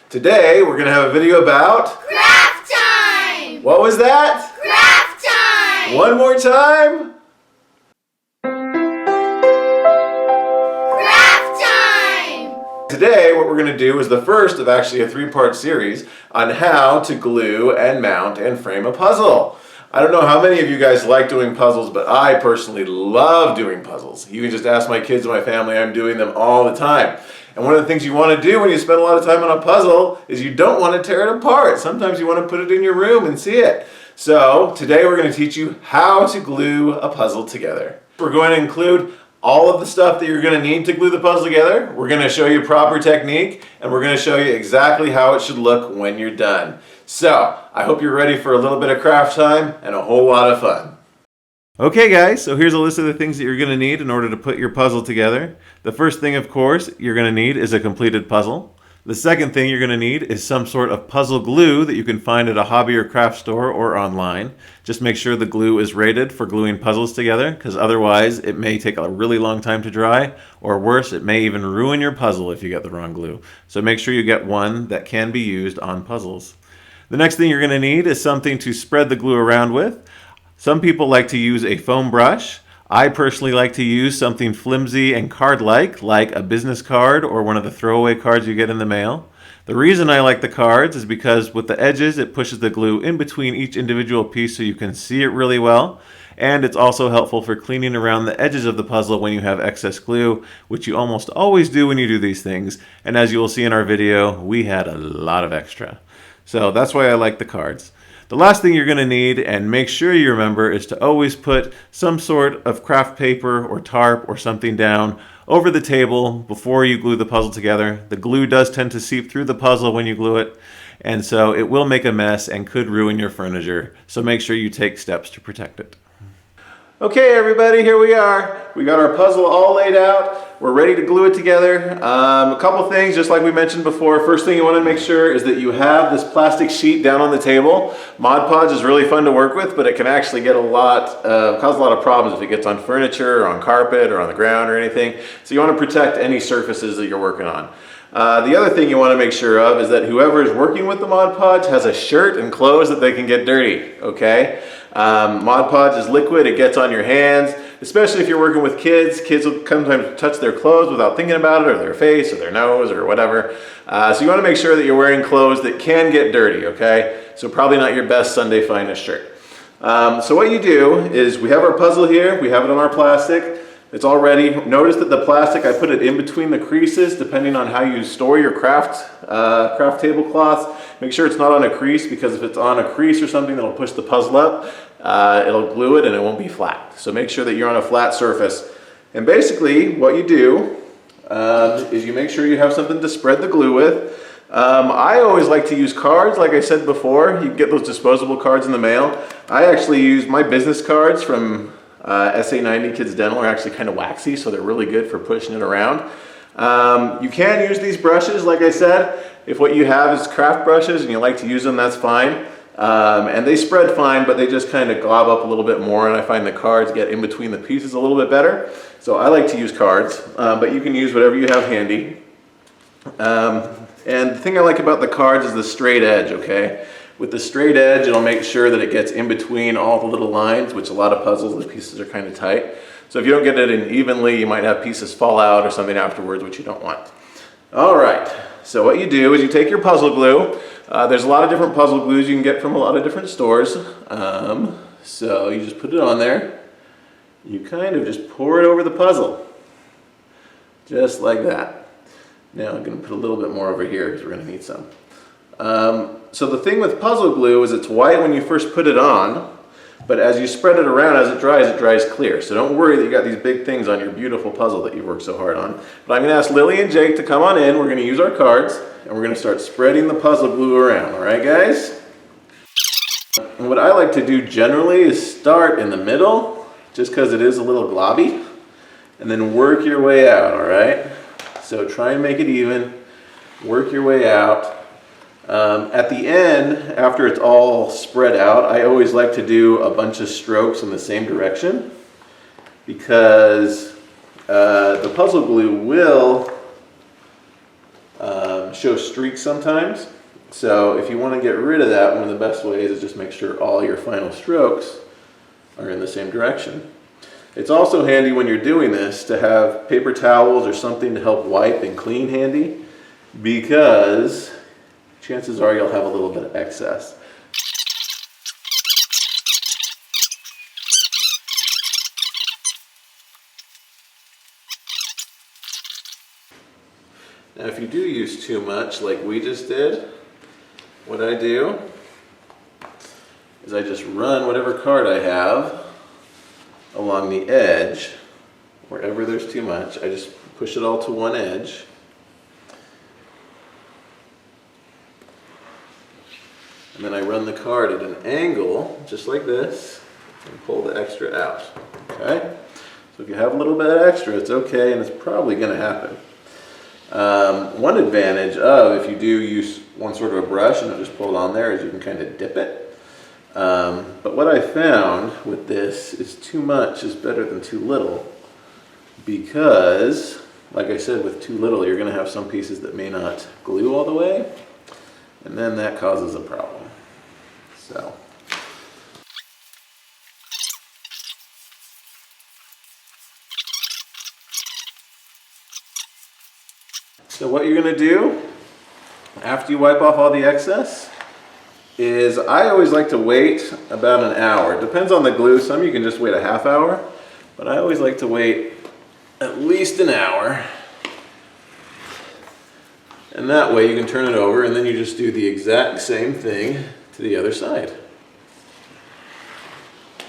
Today we're going to have a video about craft time! What was that? Craft time! One more time? Craft time! Today what we're going to do is the first of actually a three-part series on how to glue and mount and frame a puzzle. I don't know how many of you guys like doing puzzles, but I personally love doing puzzles. You can just ask my kids and my family, I'm doing them all the time. And one of the things you want to do when you spend a lot of time on a puzzle is you don't want to tear it apart. Sometimes you want to put it in your room and see it. So today we're going to teach you how to glue a puzzle together. We're going to include all of the stuff that you're going to need to glue the puzzle together. We're going to show you proper technique, and we're going to show you exactly how it should look when you're done. So I hope you're ready for a little bit of craft time and a whole lot of fun. Okay guys, so here's a list of the things that you're going to need in order to put your puzzle together. The first thing, of course, you're going to need is a completed puzzle. The second thing you're going to need is some sort of puzzle glue that you can find at a hobby or craft store or online. Just make sure the glue is rated for gluing puzzles together, because otherwise it may take a really long time to dry, or worse, it may even ruin your puzzle if you get the wrong glue. So make sure you get one that can be used on puzzles. The next thing you're going to need is something to spread the glue around with. Some people like to use a foam brush. I personally like to use something flimsy and card-like, like a business card or one of the throwaway cards you get in the mail. The reason I like the cards is because with the edges, it pushes the glue in between each individual piece so you can see it really well. And it's also helpful for cleaning around the edges of the puzzle when you have excess glue, which you almost always do when you do these things. And as you will see in our video, we had a lot of extra. So that's why I like the cards. The last thing you're going to need, and make sure you remember, is to always put some sort of craft paper or tarp or something down over the table before you glue the puzzle together. The glue does tend to seep through the puzzle when you glue it, and so it will make a mess and could ruin your furniture. So make sure you take steps to protect it. Okay everybody, here we are. We got our puzzle all laid out. We're ready to glue it together. A couple things, just like we mentioned before. First thing you want to make sure is that you have this plastic sheet down on the table. Mod Podge is really fun to work with, but it can actually get cause a lot of problems if it gets on furniture or on carpet or on the ground or anything. So you want to protect any surfaces that you're working on. The other thing you want to make sure of is that whoever is working with the Mod Podge has a shirt and clothes that they can get dirty, okay? Mod Podge is liquid, it gets on your hands, especially if you're working with kids. Kids will sometimes touch their clothes without thinking about it, or their face, or their nose, or whatever. So you want to make sure that you're wearing clothes that can get dirty, okay? So probably not your best Sunday finest shirt. So what you do is, we have our puzzle here, we have it on our plastic. It's all ready. Notice that the plastic, I put it in between the creases depending on how you store your craft tablecloths. Make sure it's not on a crease, because if it's on a crease or something that'll push the puzzle up, it'll glue it and it won't be flat. So make sure that you're on a flat surface. And basically what you do is you make sure you have something to spread the glue with. I always like to use cards, like I said before. You can get those disposable cards in the mail. I actually use my business cards from SA90 Kids Dental. Are actually kind of waxy, so they're really good for pushing it around. You can use these brushes, like I said. If what you have is craft brushes and you like to use them, that's fine. And they spread fine, but they just kind of glob up a little bit more, and I find the cards get in between the pieces a little bit better. So I like to use cards, but you can use whatever you have handy. And the thing I like about the cards is the straight edge, okay? With the straight edge, it'll make sure that it gets in between all the little lines, which a lot of puzzles, the pieces are kind of tight. So if you don't get it in evenly, you might have pieces fall out or something afterwards, which you don't want. All right, so what you do is you take your puzzle glue. There's a lot of different puzzle glues you can get from a lot of different stores. So you just put it on there. You kind of just pour it over the puzzle, just like that. Now I'm going to put a little bit more over here because we're going to need some. So the thing with puzzle glue is it's white when you first put it on, but as you spread it around, as it dries clear. So don't worry that you got these big things on your beautiful puzzle that you've worked so hard on. But I'm going to ask Lily and Jake to come on in. We're going to use our cards, and we're going to start spreading the puzzle glue around. All right, guys? And what I like to do generally is start in the middle, just because it is a little globby, and then work your way out, all right? So try and make it even, work your way out. At the end, after it's all spread out, I always like to do a bunch of strokes in the same direction, because the puzzle glue will show streaks sometimes. So if you want to get rid of that, one of the best ways is just make sure all your final strokes are in the same direction. It's also handy when you're doing this to have paper towels or something to help wipe and clean handy, because chances are you'll have a little bit of excess. Now if you do use too much like we just did, what I do is I just run whatever card I have along the edge. Wherever there's too much, I just push it all to one edge. And then I run the card at an angle, just like this, and pull the extra out, okay? So if you have a little bit extra, it's okay, and it's probably gonna happen. One advantage of, if you do use one sort of a brush and just pull it on there, is you can kind of dip it. But what I found with this is too much is better than too little, because, like I said, with too little, you're gonna have some pieces that may not glue all the way, and then that causes a problem. So what you're gonna do after you wipe off all the excess is, I always like to wait about an hour. It depends on the glue. Some you can just wait a half hour, but I always like to wait at least an hour. And that way you can turn it over, and then you just do the exact same thing to the other side.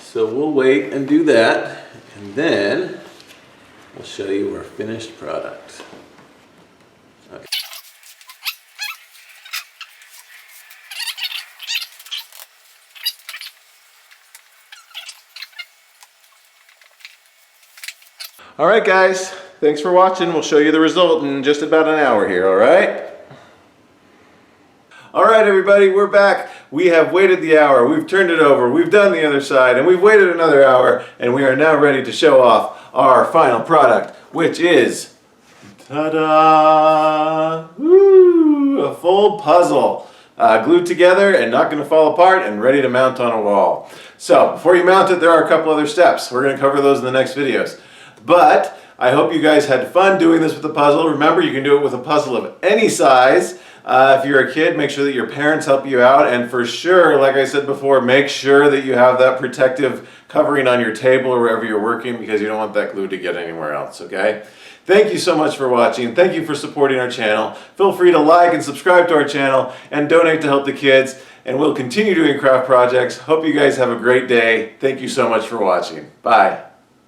So we'll wait and do that, and then we'll show you our finished product. Okay. All right, guys, thanks for watching. We'll show you the result in just about an hour here, all right? All right, everybody, we're back. We have waited the hour, we've turned it over, we've done the other side, and we've waited another hour, and we are now ready to show off our final product, which is, ta-da! Woo! A full puzzle. Glued together and not going to fall apart and ready to mount on a wall. So, before you mount it, there are a couple other steps. We're going to cover those in the next videos. But I hope you guys had fun doing this with the puzzle. Remember, you can do it with a puzzle of any size. If you're a kid, make sure that your parents help you out. And for sure, like I said before, make sure that you have that protective covering on your table or wherever you're working, because you don't want that glue to get anywhere else, okay? Thank you so much for watching. Thank you for supporting our channel. Feel free to like and subscribe to our channel and donate to help the kids. And we'll continue doing craft projects. Hope you guys have a great day. Thank you so much for watching. Bye.